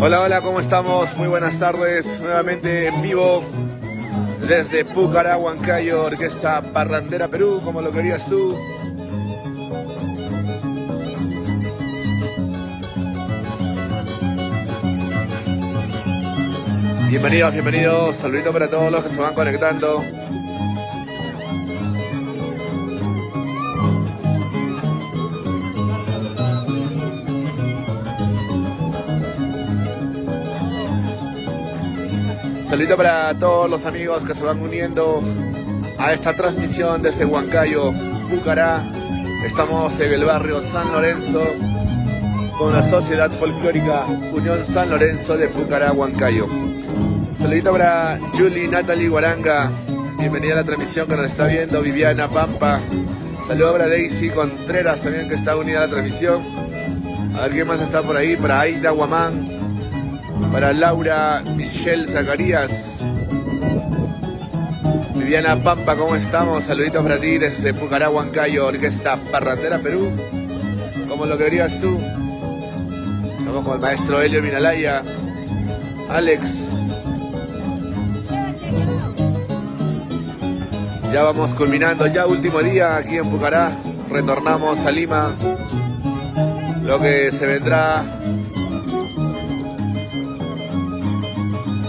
Hola, hola, ¿cómo estamos? Muy buenas tardes, nuevamente en vivo desde Pucará, Huancayo, Orquesta Parrandera Perú, como lo querías tú. Bienvenidos, bienvenidos, saludito para todos los que se van conectando. Saludito para todos los amigos que se van uniendo a esta transmisión desde Huancayo, Pucará. Estamos en el barrio San Lorenzo con la Sociedad Folclórica Unión San Lorenzo de Pucará, Huancayo. Saludito para Julie, Natalie Guaranga. Bienvenida a la transmisión que nos está viendo. Viviana Pampa. Saludo para Daisy Contreras también, que está unida a la transmisión. A ver quién más está por ahí. Para Aida Guamán. Para Laura Michelle Zacarías. Viviana Pampa, ¿cómo estamos? Saluditos para ti desde Pucará, Huancayo, Orquesta Parrandera Perú. ¿Cómo lo querías tú? Estamos con el maestro Helio Minalaya. Alex. Ya vamos culminando, ya último día aquí en Pucará. Retornamos a Lima. Lo que se vendrá...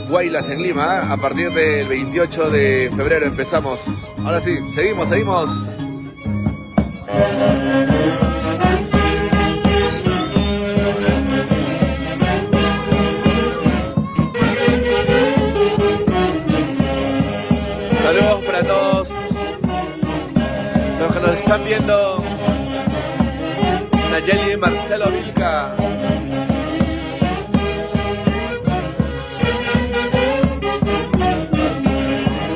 Guaylas en Lima, a partir del 28 de febrero empezamos. Ahora sí, seguimos. Saludos para todos los que nos están viendo. Nayeli y Marcelo Vilca.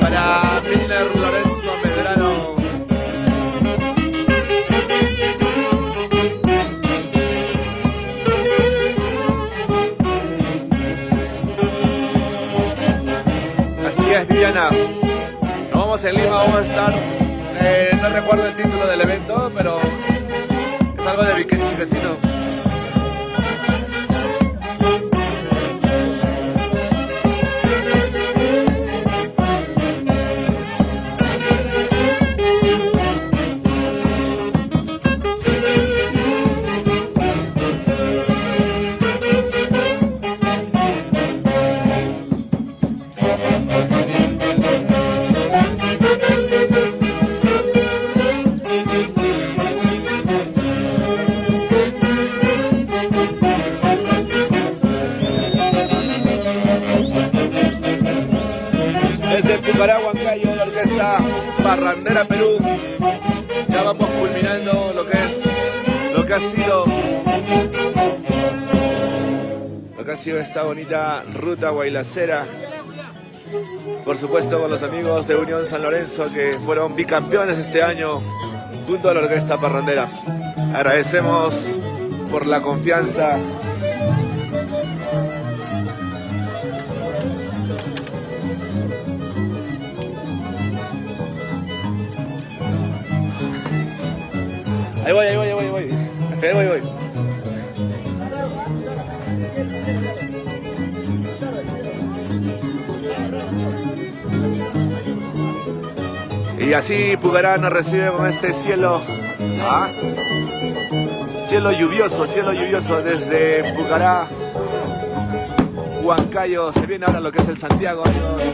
Para Miller Lorenzo Medrano. Así es, Viviana. Nos vamos en Lima, vamos a estar, no recuerdo el título del evento, pero es algo de vecino. Pucará, Huancayo, la Orquesta Parrandera Perú. Ya vamos culminando lo que ha sido esta bonita ruta guaylacera. Por supuesto con los amigos de Unión San Lorenzo, que fueron bicampeones este año junto a la Orquesta Parrandera. Agradecemos por la confianza. Ahí voy. Y así Pucará nos recibe con este cielo, cielo lluvioso desde Pucará, Huancayo. Se viene ahora lo que es el Santiago, amigos.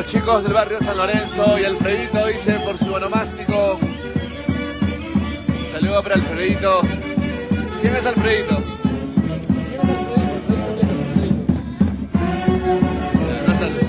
chicos del barrio San Lorenzo y Alfredito dice por su onomástico. Saludo para Alfredito. ¿Quién es Alfredito? Buenas tardes.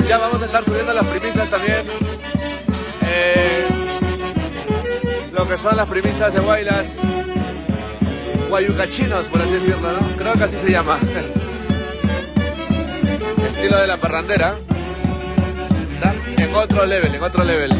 Ya vamos a estar subiendo las primicias también. Lo que son las primicias de Guaylas guayucachinos, por así decirlo, ¿no? Creo que así se llama. Estilo de la parrandera. Está en otro level, en otro level.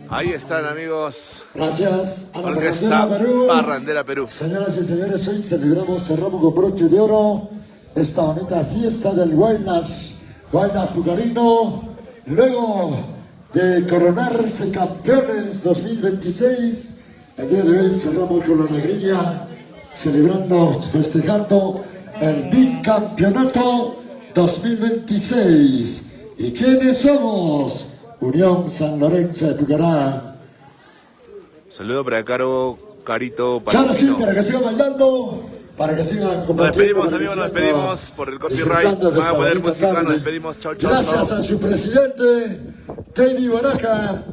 Ahí están, amigos. Gracias a la Orquesta Perú. Parrandera Perú. Señoras y señores, hoy cerramos con broche de oro esta bonita fiesta del Guaynas Pucarino. Luego de coronarse campeones 2026, el día de hoy cerramos con la alegría, celebrando, festejando el bicampeonato 2026. ¿Y quiénes somos? Unión San Lorenzo de Pucará. Saludo para Caro, Carito, Ya ahora sí, para que sigan bailando, para que sigan compartiendo. Nos despedimos, amigos, nos despedimos por el copyright. Van a poder música, nos despedimos. Chau, chau, Gracias chau. a su presidente, David Baraja.